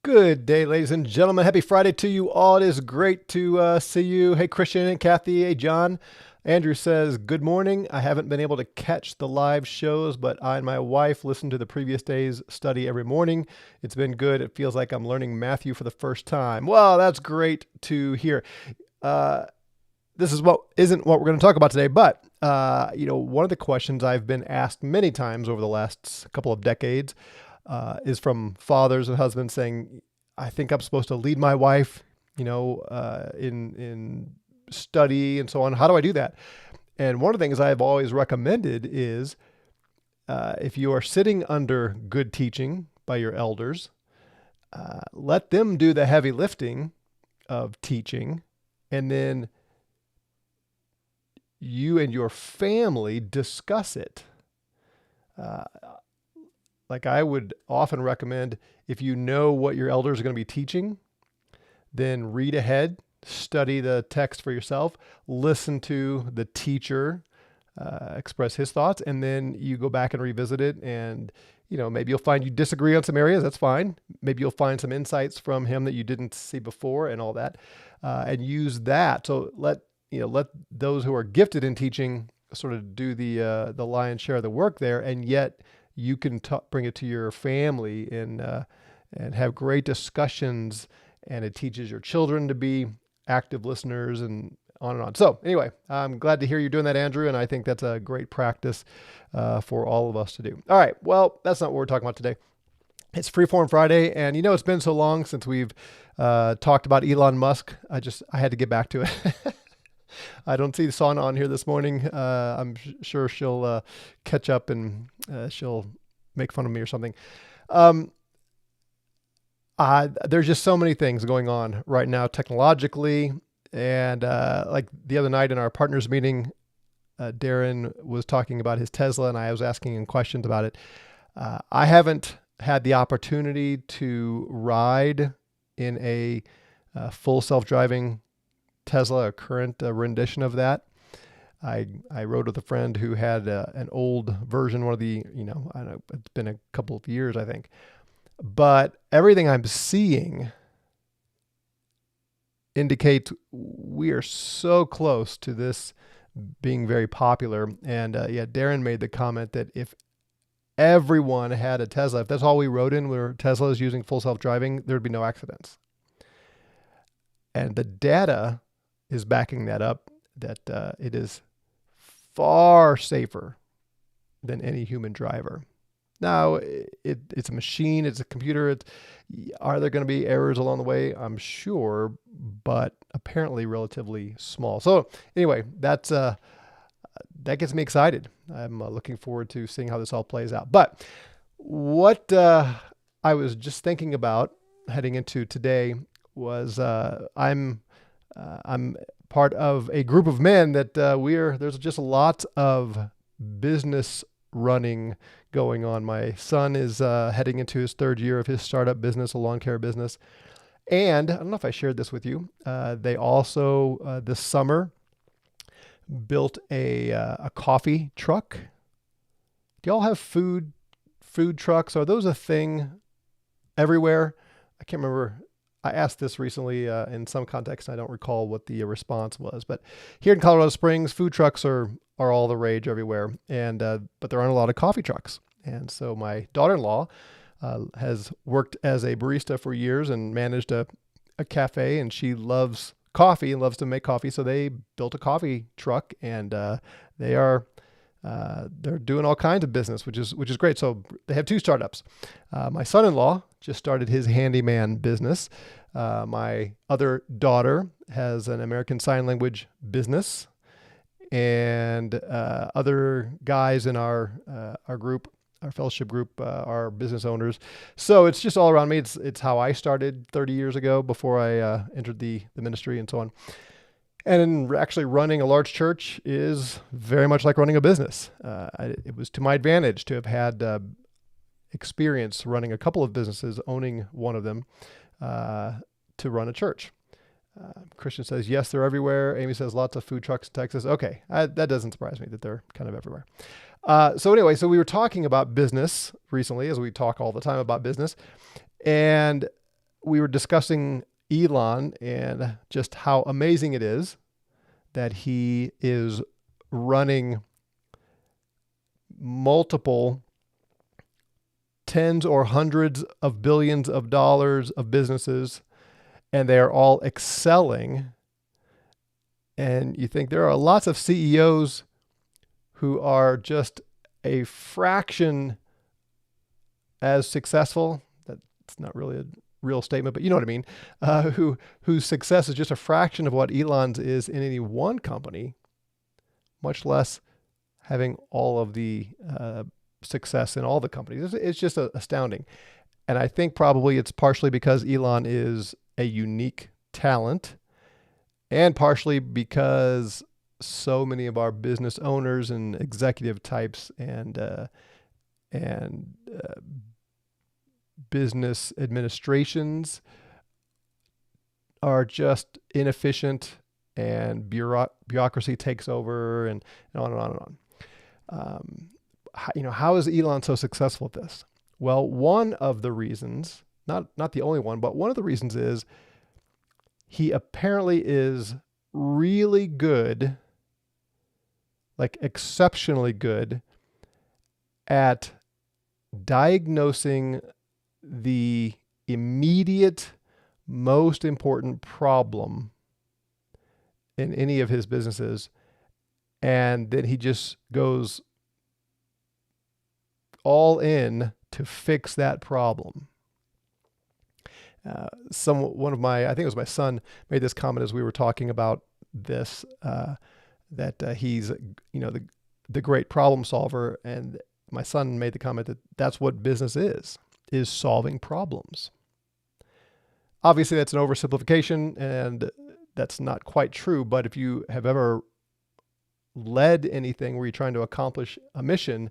Good day, ladies and gentlemen. Happy Friday to you all. It is great to see you. Hey, Christian and Kathy. Hey, John. Andrew says, good morning. I haven't been able to catch the live shows, but I and my wife listen to the previous day's study every morning. It's been good. It feels like I'm learning Matthew for the first time. Well, that's great to hear. This is what isn't what we're going to talk about today, but one of the questions I've been asked many times over the last couple of decades is from fathers and husbands saying, I think I'm supposed to lead my wife, in study and so on. How do I do that? And one of the things I've always recommended is if you are sitting under good teaching by your elders, let them do the heavy lifting of teaching, and then you and your family discuss it. Like I would often recommend, if you know what your elders are going to be teaching, then read ahead, study the text for yourself, listen to the teacher express his thoughts, and then you go back and revisit it. And, maybe you'll find you disagree on some areas. That's fine. Maybe you'll find some insights from him that you didn't see before and all that, and use that. So let those who are gifted in teaching sort of do the lion's share of the work there, and yet you can bring it to your family and have great discussions, and it teaches your children to be active listeners and on and on. So anyway, I'm glad to hear you're doing that, Andrew, and I think that's a great practice for all of us to do. All right, well, that's not what we're talking about today. It's Freeform Friday, and it's been so long since we've talked about Elon Musk. I had to get back to it. I don't see Sana on here this morning. I'm sure she'll catch up and she'll make fun of me or something. There's just so many things going on right now technologically. And like the other night in our partners meeting, Darren was talking about his Tesla, and I was asking him questions about it. I haven't had the opportunity to ride in a full self-driving Tesla, a current rendition of that. I rode with a friend who had an old version, one of the, I don't know, it's been a couple of years, I think. But everything I'm seeing indicates we are so close to this being very popular. And Darren made the comment that if everyone had a Tesla, if that's all we rode in were Teslas using full self-driving, there'd be no accidents. And the data is backing that up, that it is far safer than any human driver. Now, it's a machine, it's a computer. Are there going to be errors along the way? I'm sure, but apparently relatively small. So anyway, that gets me excited. I'm looking forward to seeing how this all plays out. But what I was just thinking about heading into today was I'm part of a group of men that there's just a lot of business running going on. My son is heading into his third year of his startup business, a lawn care business. And I don't know if I shared this with you. They also this summer built a coffee truck. Do y'all have food trucks? Are those a thing everywhere? I can't remember. I asked this recently in some context. I don't recall what the response was, but here in Colorado Springs, food trucks are all the rage everywhere, and but there aren't a lot of coffee trucks. And so my daughter-in-law has worked as a barista for years and managed a cafe, and she loves coffee and loves to make coffee. So they built a coffee truck, and they're doing all kinds of business, which is great. So they have two startups. My son-in-law just started his handyman business. My other daughter has an American Sign Language business, and other guys in our group, our fellowship group, are business owners. So it's just all around me. It's how I started 30 years ago before I entered the ministry and so on. And actually running a large church is very much like running a business. It was to my advantage to have had experience running a couple of businesses, owning one of them, to run a church. Christian says, yes, they're everywhere. Amy says, lots of food trucks in Texas. Okay, that doesn't surprise me that they're kind of everywhere. So anyway, so we were talking about business recently, as we talk all the time about business. And we were discussing Elon and just how amazing it is that he is running multiple tens or hundreds of billions of dollars of businesses, and they are all excelling. And you think there are lots of CEOs who are just a fraction as successful. That's not really a real statement, but you know what I mean. Whose success is just a fraction of what Elon's is in any one company, much less having all of the success in all the companies. It's just astounding. And I think probably it's partially because Elon is a unique talent, and partially because so many of our business owners and executive types and business administrations are just inefficient, and bureaucracy takes over, and on and on and on. How is Elon so successful at this? Well, one of the reasons, not the only one, but one of the reasons is he apparently is really good, like exceptionally good, at diagnosing the immediate, most important problem in any of his businesses, and then he just goes all in to fix that problem. I think it was my son made this comment as we were talking about this, that he's, the great problem solver. And my son made the comment that that's what business is solving problems. Obviously that's an oversimplification, and that's not quite true. But if you have ever led anything where you're trying to accomplish a mission,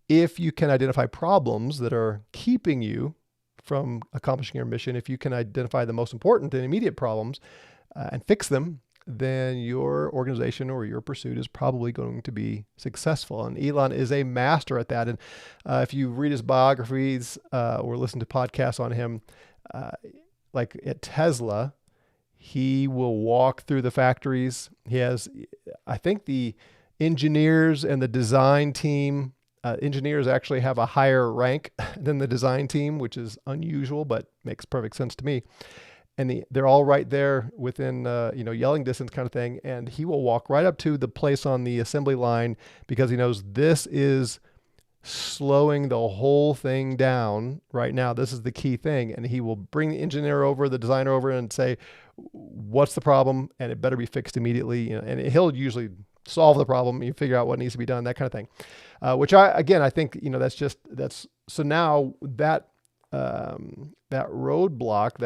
if you can identify problems that are keeping you from accomplishing your mission, if you can identify the most important and immediate problems and fix them, then your organization or your pursuit is probably going to be successful. And Elon is a master at that. And if you read his biographies or listen to podcasts on him, like at Tesla, he will walk through the factories. He has, I think the engineers and the design team, engineers actually have a higher rank than the design team, which is unusual, but makes perfect sense to me. And they're all right there within, yelling distance kind of thing. And he will walk right up to the place on the assembly line because he knows this is slowing the whole thing down right now. This is the key thing. And he will bring the engineer over, the designer over, and say, what's the problem? And it better be fixed immediately. And he'll usually solve the problem. You figure out what needs to be done, that kind of thing. Which I think, so now that roadblock,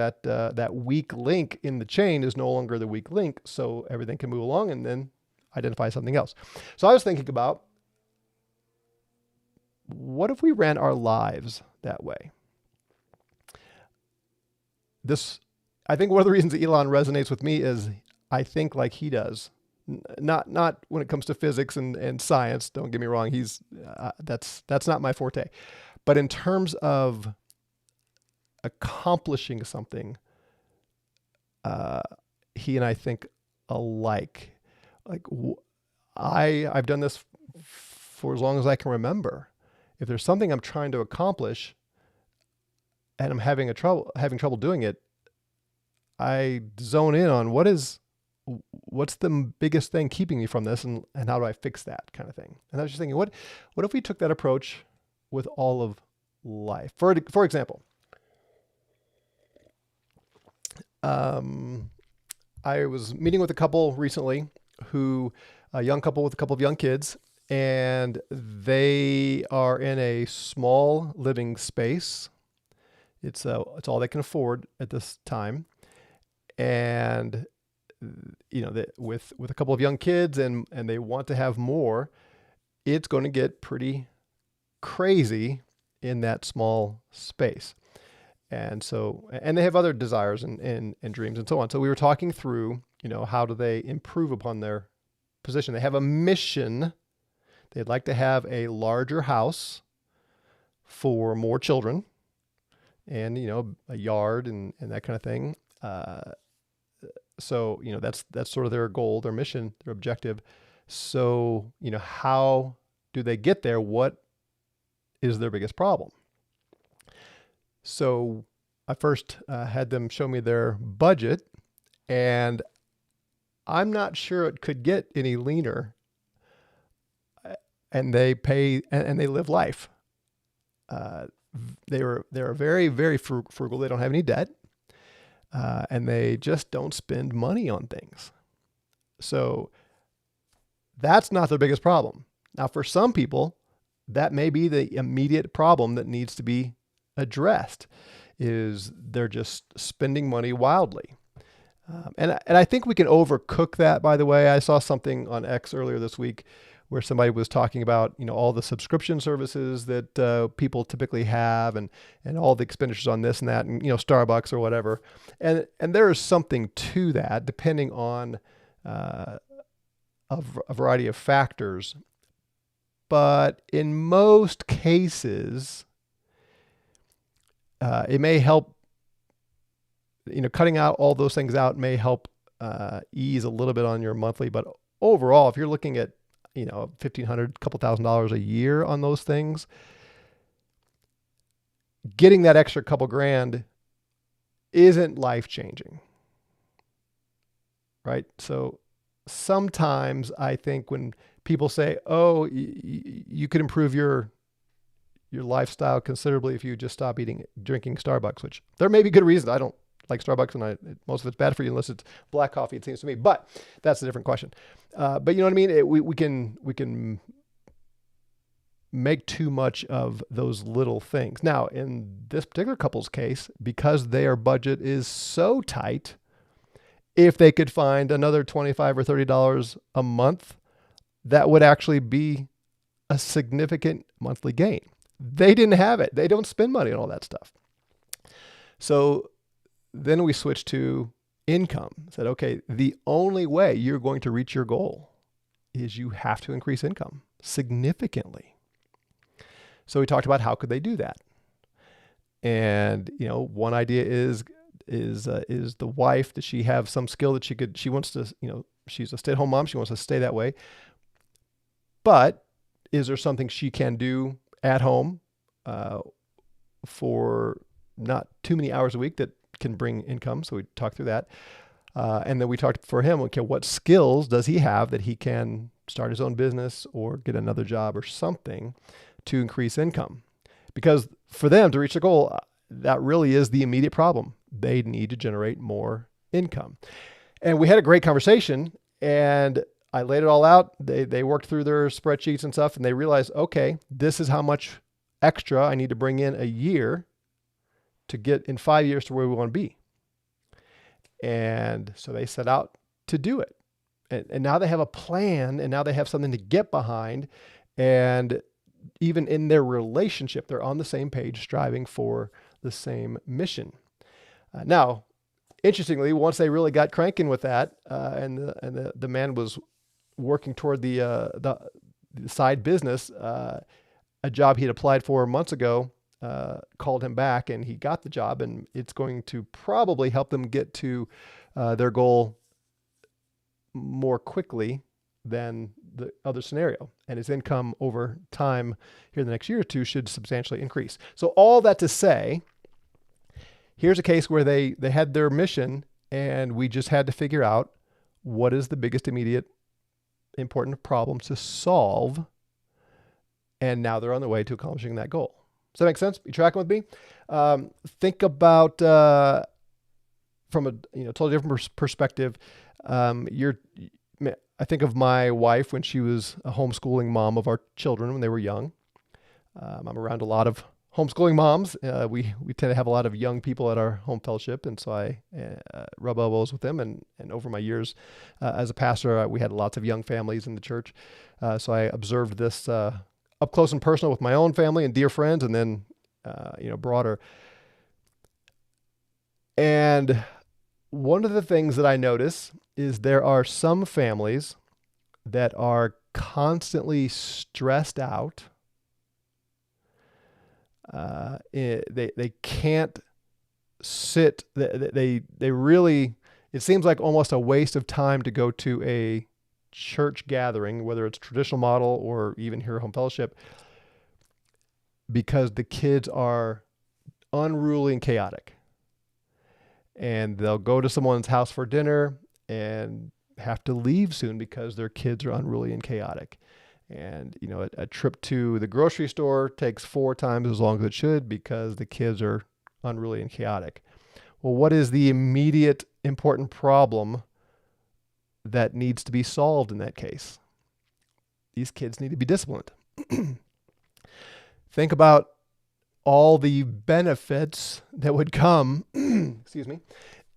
that weak link in the chain is no longer the weak link. So everything can move along and then identify something else. So I was thinking about, what if we ran our lives that way? I think one of the reasons Elon resonates with me is I think like he does. Not when it comes to physics and science. Don't get me wrong. That's not my forte. But in terms of accomplishing something, he and I think alike. Like I've done this for as long as I can remember. If there's something I'm trying to accomplish and I'm having trouble doing it, I zone in on what's the biggest thing keeping me from this, and how do I fix that kind of thing. And I was just thinking, what if we took that approach with all of life? For example, I was meeting with a couple recently, a young couple with a couple of young kids, and they are in a small living space. It's all they can afford at this time. And with a couple of young kids and they want to have more, it's going to get pretty crazy in that small space. And so, and they have other desires and dreams and so on. So we were talking through, how do they improve upon their position? They have a mission. They'd like to have a larger house for more children. and a yard and that kind of thing. So that's sort of their goal, their mission, their objective. So how do they get there? What is their biggest problem? So I first had them show me their budget, and I'm not sure it could get any leaner. And they pay and they live life. They're very, very frugal. They don't have any debt, and they just don't spend money on things. So that's not their biggest problem. Now, for some people, that may be the immediate problem that needs to be addressed. Is they're just spending money wildly. And I think we can overcook that, by the way. I saw something on X earlier this week where somebody was talking about, all the subscription services that people typically have and all the expenditures on this and that and, Starbucks or whatever. And there is something to that depending on a variety of factors. But in most cases, it may help, cutting out all those things out may help ease a little bit on your monthly. But overall, if you're looking at, $1,500, couple $1,000s a year on those things, getting that extra couple grand isn't life-changing, right? So sometimes I think when people say, oh, you could improve your lifestyle considerably if you just stop drinking Starbucks, which there may be good reasons. I don't like Starbucks, and most of it's bad for you unless it's black coffee, it seems to me. But that's a different question. But you know what I mean? We can make too much of those little things. Now, in this particular couple's case, because their budget is so tight, if they could find another $25 or $30 a month, that would actually be a significant monthly gain. They didn't have it. They don't spend money on all that stuff. So then we switched to income. Said, okay, the only way you're going to reach your goal is you have to increase income significantly. So we talked about how could they do that. And, one idea is the wife, does she have some skill that she wants to, she's a stay-at-home mom. She wants to stay that way. But is there something she can do at home for not too many hours a week that can bring income? So we talked through that. And then we talked for him, okay, what skills does he have that he can start his own business or get another job or something to increase income? Because for them to reach their goal, that really is the immediate problem. They need to generate more income. And we had a great conversation, and I laid it all out. They worked through their spreadsheets and stuff, and they realized, okay, this is how much extra I need to bring in a year to get in 5 years to where we want to be. And so they set out to do it. And now they have a plan, and now they have something to get behind. And even in their relationship, they're on the same page, striving for the same mission. Now, interestingly, once they really got cranking with that, and the man was working toward the side business, a job he had applied for months ago, called him back, and he got the job, and it's going to probably help them get to their goal more quickly than the other scenario. And his income over time here in the next year or two should substantially increase. So all that to say, here's a case where they had their mission, and we just had to figure out what is the biggest immediate important problem to solve. And now they're on their way to accomplishing that goal. Does that make sense? You tracking with me? Think about from a totally different perspective. I think of my wife when she was a homeschooling mom of our children when they were young. I'm around a lot of homeschooling moms. We tend to have a lot of young people at our home fellowship, and so I rub elbows with them. And over my years as a pastor, we had lots of young families in the church. So I observed this up close and personal with my own family and dear friends, and then broader. And one of the things that I notice is there are some families that are constantly stressed out They can't sit. They really. It seems like almost a waste of time to go to a church gathering, whether it's traditional model or even here home fellowship, because the kids are unruly and chaotic. And they'll go to someone's house for dinner and have to leave soon because their kids are unruly and chaotic. And, a trip to the grocery store takes 4 times as long as it should because the kids are unruly and chaotic. Well, what is the immediate important problem that needs to be solved in that case? These kids need to be disciplined. Think about all the benefits that would come, excuse me,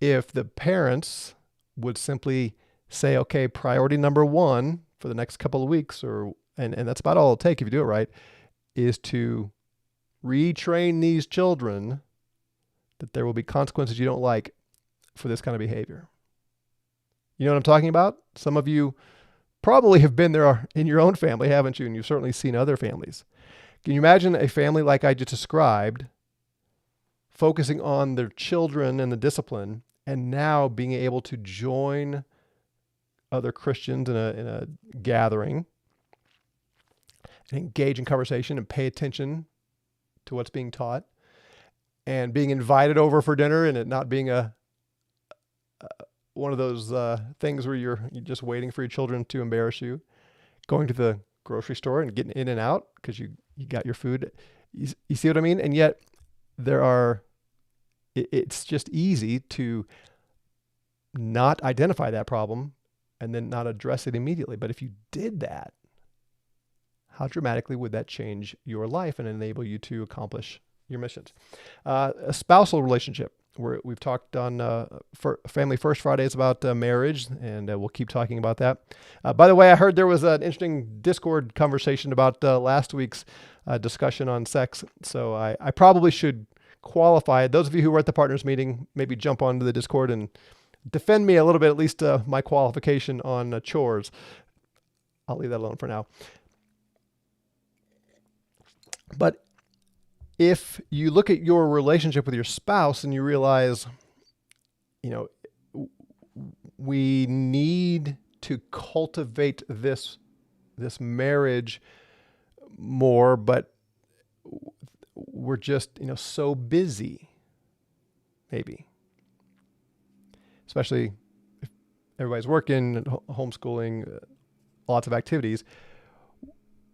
if the parents would simply say, okay, priority number 1 for the next couple of weeks, and that's about all it'll take if you do it right, is to retrain these children that there will be consequences you don't like for this kind of behavior. You know what I'm talking about? Some of you probably have been there in your own family, haven't you? And you've certainly seen other families. Can you imagine a family like I just described, focusing on their children and the discipline, and now being able to join other Christians in a gathering and engage in conversation and pay attention to what's being taught, and being invited over for dinner, and it not being one of those things where you're just waiting for your children to embarrass you, going to the grocery store and getting in and out because you got your food. You see what I mean? And yet it's just easy to not identify that problem and then not address it immediately. But if you did that, how dramatically would that change your life and enable you to accomplish your missions? A spousal relationship. We've talked on Family First Fridays about marriage, and we'll keep talking about that. By the way, I heard there was an interesting Discord conversation about last week's discussion on sex. So I probably should qualify. Those of you who were at the partners meeting, maybe jump onto the Discord and defend me a little bit, at least my qualification on chores. I'll leave that alone for now. But if you look at your relationship with your spouse and you realize, we need to cultivate this marriage more, but we're just, so busy, maybe, especially if everybody's working, homeschooling, lots of activities.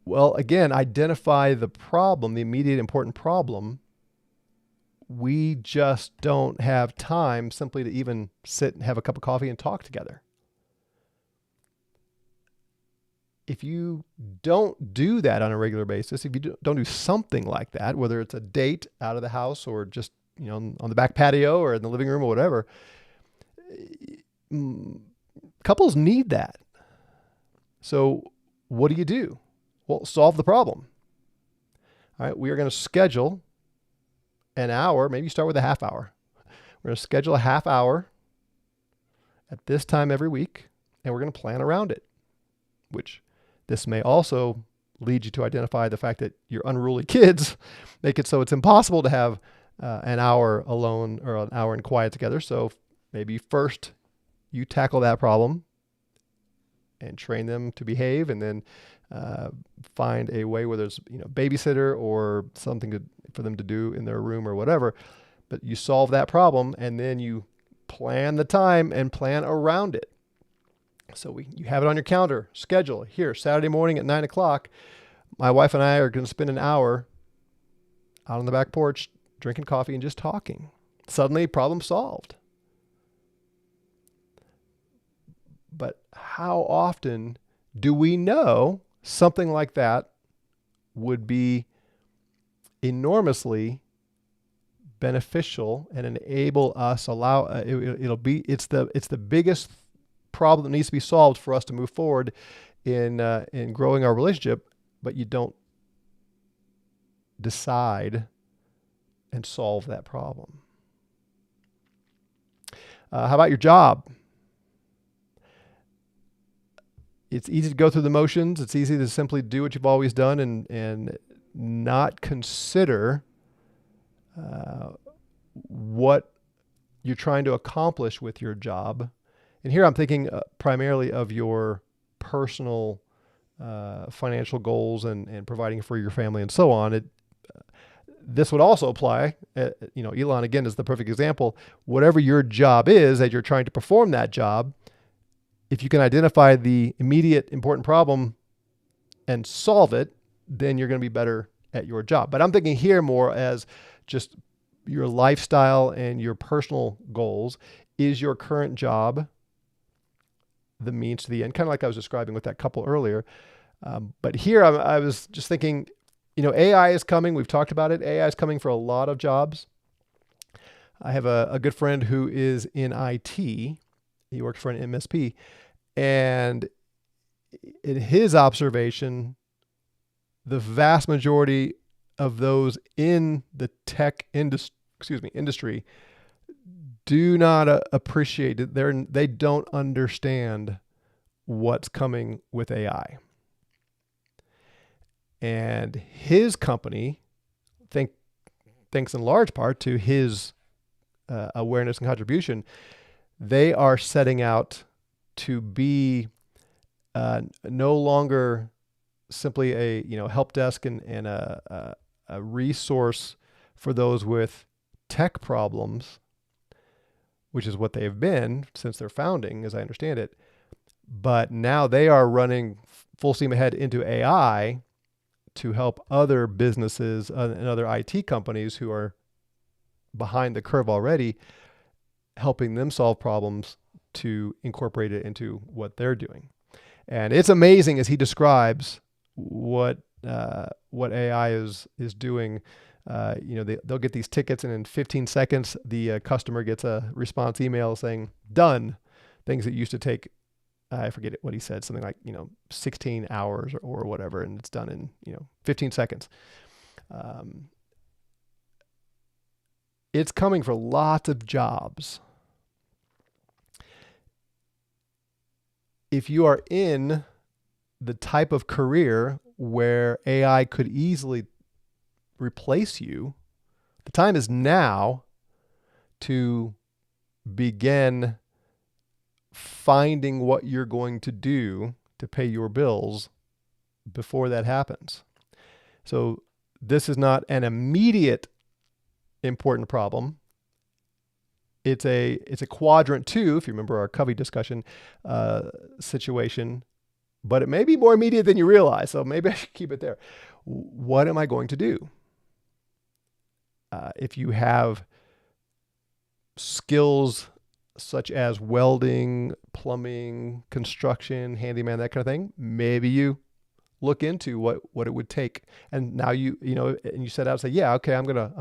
Well, again, identify the problem, the immediate important problem. We just don't have time simply to even sit and have a cup of coffee and talk together. If you don't do that on a regular basis, if you don't do something like that, whether it's a date out of the house or just, on the back patio or in the living room or whatever, couples need that. So what do? Well, solve the problem. All right, we are going to schedule an hour. Maybe you start with a half hour. We're going to schedule a half hour at this time every week, and we're going to plan around it, which this may also lead you to identify the fact that your unruly kids make it so it's impossible to have an hour alone or an hour in quiet together. So maybe first you tackle that problem and train them to behave, and then find a way where there's babysitter or something for them to do in their room or whatever. But you solve that problem, and then you plan the time and plan around it. So you have it on your calendar, schedule here, Saturday morning at 9:00. My wife and I are going to spend an hour out on the back porch drinking coffee and just talking. Suddenly, problem solved. But how often do we know something like that would be enormously beneficial and enable us it's the biggest problem that needs to be solved for us to move forward in growing our relationship, but you don't decide and solve that problem. How about your job? It's easy to go through the motions. It's easy to simply do what you've always done and not consider uh, what you're trying to accomplish with your job. And here I'm thinking primarily of your personal financial goals and providing for your family and so on. This would also apply, Elon again is the perfect example. Whatever your job is, as you're trying to perform that job, if you can identify the immediate important problem and solve it, then you're going to be better at your job. But I'm thinking here more as just your lifestyle and your personal goals. Is your current job the means to the end? Kind of like I was describing with that couple earlier. But here I was just thinking, AI is coming. We've talked about it. AI is coming for a lot of jobs. I have a good friend who is in IT. He works for an MSP. And in his observation, the vast majority of those in the tech industry do not appreciate it. They don't understand what's coming with AI. And his company, thanks in large part to his awareness and contribution, they are setting out to be no longer simply a help desk and a resource for those with tech problems, which is what they have been since their founding, as I understand it. But now they are running full steam ahead into AI to help other businesses and other IT companies who are behind the curve already, helping them solve problems to incorporate it into what they're doing. And it's amazing as he describes what AI is doing. They'll get these tickets, and in 15 seconds, the customer gets a response email saying done. Things that used to take, I forget what he said, something like 16 hours or whatever, and it's done in 15 seconds. It's coming for lots of jobs. If you are in the type of career where AI could easily replace you, the time is now to begin finding what you're going to do to pay your bills before that happens. So this is not an immediate important problem. It's a quadrant 2, if you remember our Covey discussion situation, but it may be more immediate than you realize. So maybe I should keep it there. What am I going to do? If you have skills such as welding, plumbing, construction, handyman, that kind of thing, maybe you look into what it would take. And now and you set out and say, yeah, okay, I'm gonna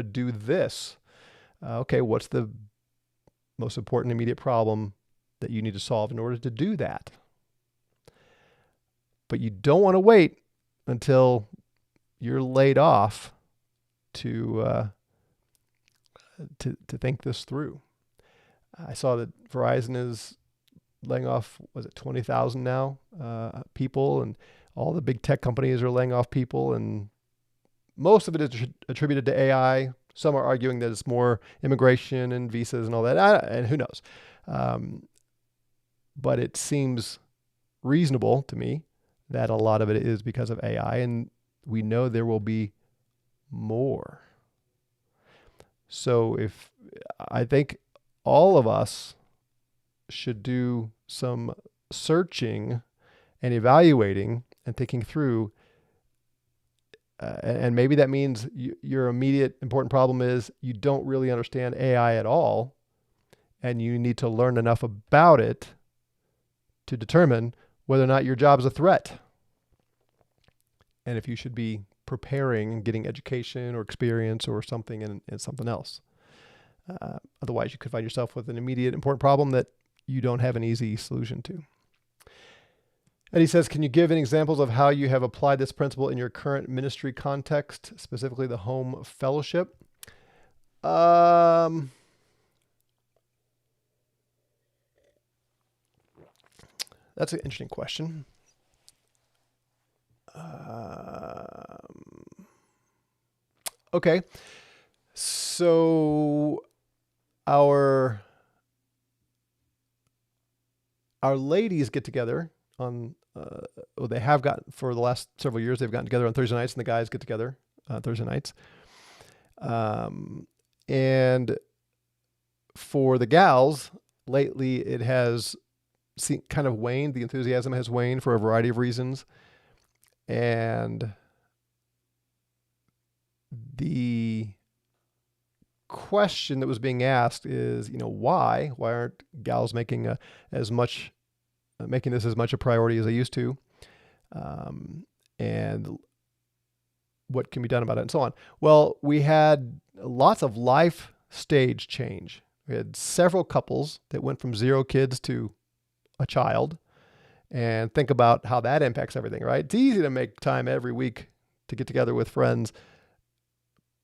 do this. Okay, what's the most important immediate problem that you need to solve in order to do that? But you don't want to wait until you're laid off to think this through. I saw that Verizon is laying off, was it 20,000 now, people, and all the big tech companies are laying off people, and most of it is attributed to AI. Some are arguing that it's more immigration and visas and all that, and who knows. But it seems reasonable to me that a lot of it is because of AI, and we know there will be more. So I think all of us should do some searching and evaluating and thinking through, and maybe that means your immediate important problem is you don't really understand AI at all, and you need to learn enough about it to determine whether or not your job is a threat, and if you should be preparing and getting education or experience or something in something else. Otherwise, you could find yourself with an immediate important problem that you don't have an easy solution to. And he says, can you give any examples of how you have applied this principle in your current ministry context, specifically the home fellowship? That's an interesting question. Okay. So our our ladies get together on well, they have gotten for the last several years. They've gotten together on Thursday nights, and the guys get together Thursday nights. Um, and for the gals, lately it has kind of waned. The enthusiasm has waned for a variety of reasons, and the question that was being asked is, why aren't gals making as much making this as much a priority as they used to, and what can be done about it, and so on. Well, we had lots of life stage change. We had several couples that went from 0 kids to a child, and think about how that impacts everything, right? It's easy to make time every week to get together with friends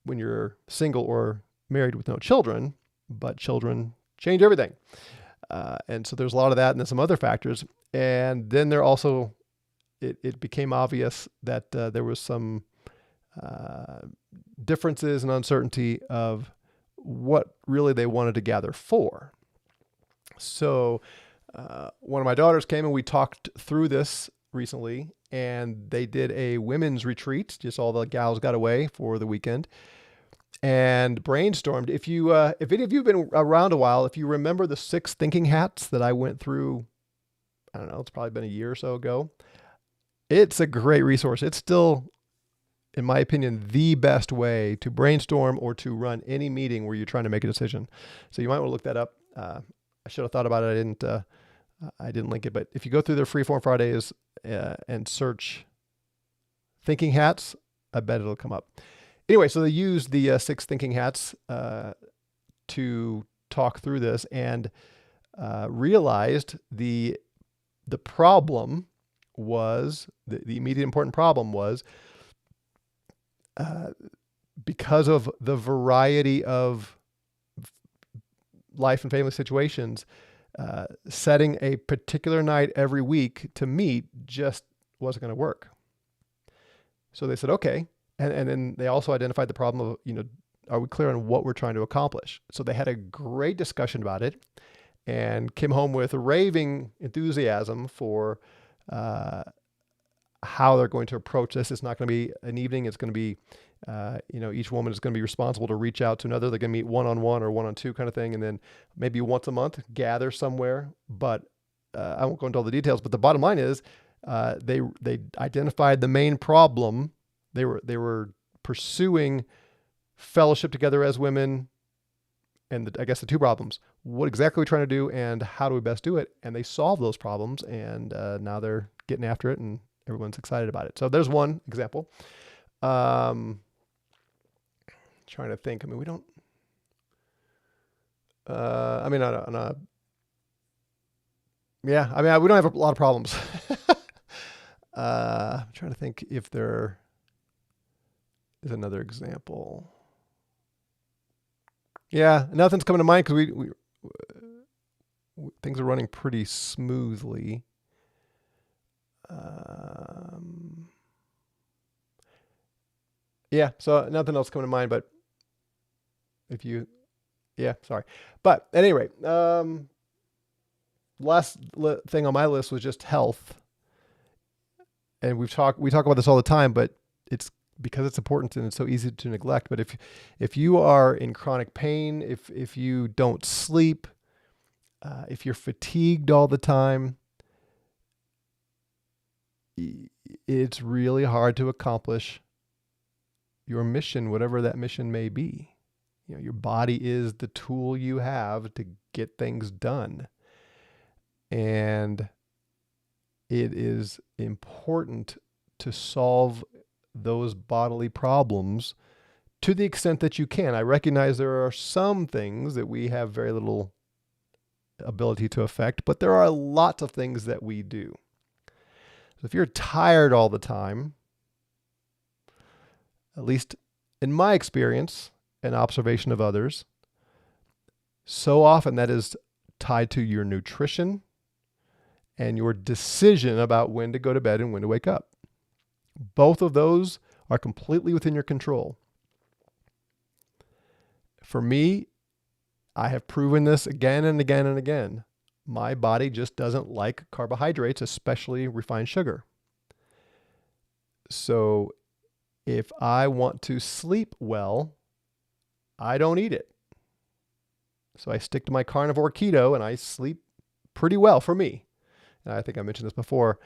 when you're single or married with no children, but children change everything. And so there's a lot of that, and then some other factors. And then there also, it became obvious that there was some differences and uncertainty of what really they wanted to gather for. So one of my daughters came and we talked through this recently, and they did a women's retreat. Just all the gals got away for the weekend and brainstormed. If any of you have been around a while, if you remember the 6 thinking hats that I went through, I don't know, it's probably been a year or so ago. It's a great resource. It's still, in my opinion, the best way to brainstorm or to run any meeting where you're trying to make a decision. So you might want to look that up. I should have thought about it. I didn't link it, but if you go through their Freeform Fridays and search thinking hats, I bet it'll come up. Anyway, so they used the 6 thinking hats to talk through this, and realized the problem was, the immediate important problem was, because of the variety of life and family situations, setting a particular night every week to meet just wasn't going to work. So they said, okay. And then they also identified the problem of, are we clear on what we're trying to accomplish? So they had a great discussion about it and came home with raving enthusiasm for how they're going to approach this. It's not going to be an evening. It's going to be, each woman is going to be responsible to reach out to another. They're going to meet one-on-one or one-on-two kind of thing. And then maybe once a month, gather somewhere. But I won't go into all the details. But the bottom line is they identified the main problem. They were pursuing fellowship together as women. And I guess the 2 problems: what exactly are we trying to do, and how do we best do it? And they solved those problems, and now they're getting after it, and everyone's excited about it. So there's one example. Trying to think. I mean, we don't. We don't have a lot of problems. I'm trying to think if there is another example. Yeah, nothing's coming to mind because we things are running pretty smoothly. Yeah, so nothing else coming to mind, but sorry. But at any rate, last thing on my list was just health. And we talk about this all the time, but it's because it's important and it's so easy to neglect. But if you are in chronic pain, if you don't sleep, if you're fatigued all the time, it's really hard to accomplish your mission, whatever that mission may be. Your body is the tool you have to get things done. And it is important to solve those bodily problems to the extent that you can. I recognize there are some things that we have very little ability to affect, but there are lots of things that we do. So if you're tired all the time, at least in my experience and observation of others, so often that is tied to your nutrition and your decision about when to go to bed and when to wake up. Both of those are completely within your control. For me, I have proven this again and again and again. My body just doesn't like carbohydrates, especially refined sugar. So if I want to sleep well, I don't eat it. So I stick to my carnivore keto and I sleep pretty well for me. And I think I mentioned this before.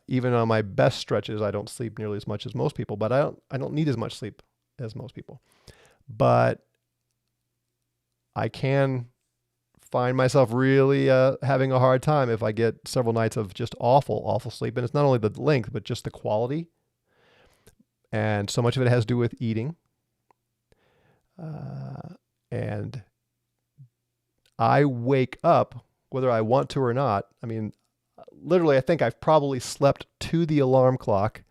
Even on my best stretches, I don't sleep nearly as much as most people, but I don't need as much sleep as most people. But I can find myself really having a hard time if I get several nights of just awful sleep. And it's not only the length, but just the quality. And so much of it has to do with eating. And I wake up, whether I want to or not. I mean, literally, I think I've probably slept to the alarm clock,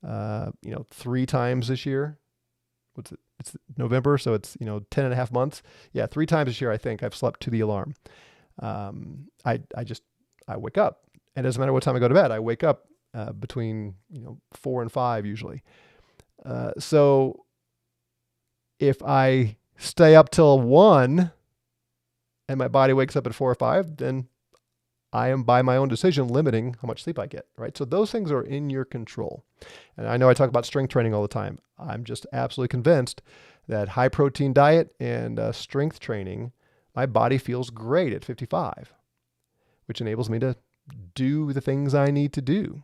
3 times this year. It's November, so it's, 10 and a half months. Yeah, 3 times this year, I think I've slept to the alarm. I wake up. And it doesn't matter what time I go to bed. I wake up between, 4 and 5 usually. So if I stay up till 1 and my body wakes up at 4 or 5, then I am, by my own decision, limiting how much sleep I get, right? So those things are in your control. And I know I talk about strength training all the time. I'm just absolutely convinced that high protein diet and strength training, my body feels great at 55, which enables me to do the things I need to do.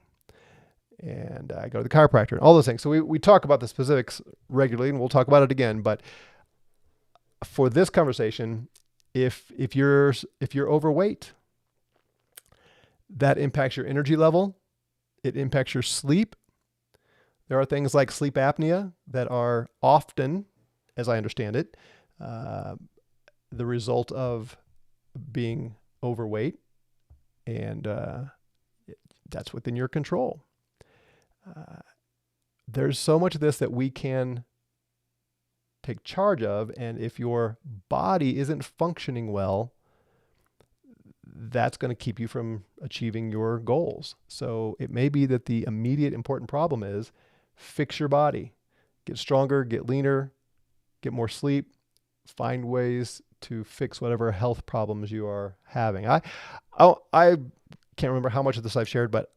And I go to the chiropractor and all those things. So we talk about the specifics regularly, and we'll talk about it again. But for this conversation, if you're overweight, that impacts your energy level. It impacts your sleep. There are things like sleep apnea that are often, as I understand it, the result of being overweight, and that's within your control. There's so much of this that we can take charge of, and if your body isn't functioning well, that's going to keep you from achieving your goals. So it may be that the immediate important problem is fix your body, get stronger, get leaner, get more sleep, find ways to fix whatever health problems you are having. I can't remember how much of this I've shared, but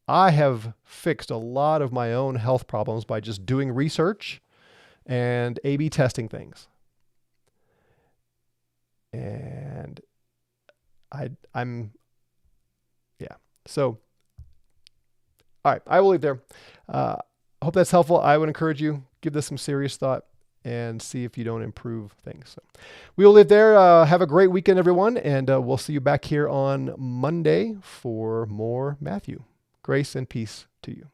I have fixed a lot of my own health problems by just doing research and A/B testing things. And So, all right, I will leave there. I hope that's helpful. I would encourage you, give this some serious thought and see if you don't improve things. So we will leave there. Have a great weekend, everyone. And we'll see you back here on Monday for more Matthew. Grace and peace to you.